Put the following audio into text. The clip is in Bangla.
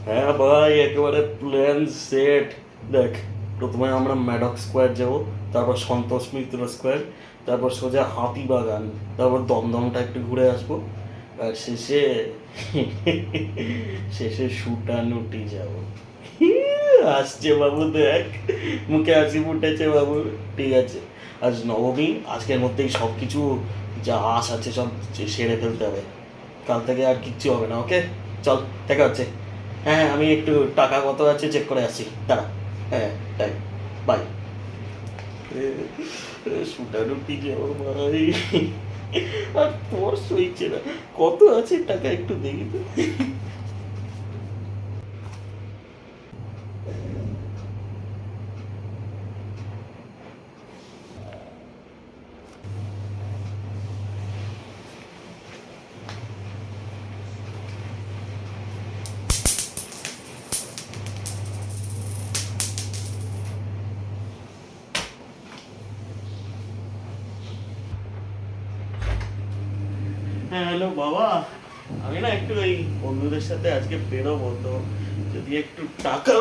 হ্যাঁ ভাই, একেবারে প্ল্যান সেট। দেখ, প্রথমে আমরা ম্যাডক স্কোয়ার যাবো, তারপর সন্তোষ মিত্র স্কোয়ার, তারপর সোজা হাতিবাগান, তারপর দমদমটা একটু ঘুরে আসবো, আর শেষে শেষে সুটানুটি যাবো। আসছে বাবু, দেখ মুখে হাসি ফুটেছে বাবু। ঠিক আছে, আজ নবমী, আজকের মধ্যেই সব কিছু যা আশ আছে সব সেরে ফেলতে হবে। কাল থেকে আর কিচ্ছু হবে না, ওকে? চল, দেখা হচ্ছে। হ্যাঁ হ্যাঁ, আমি একটু টাকা কত আছে চেক করে আসি, দাঁড়া। হ্যাঁ, তাই, বাই। সুটারুটি যাও ভাই, আর তোর সইছে না। কত আছে টাকা একটু দেখি তো। হ্যাঁ, হ্যালো বাবা। আমি না একটু এই বন্ধুদের সাথে আজকে বেরোবো, তো যদি একটু টাকা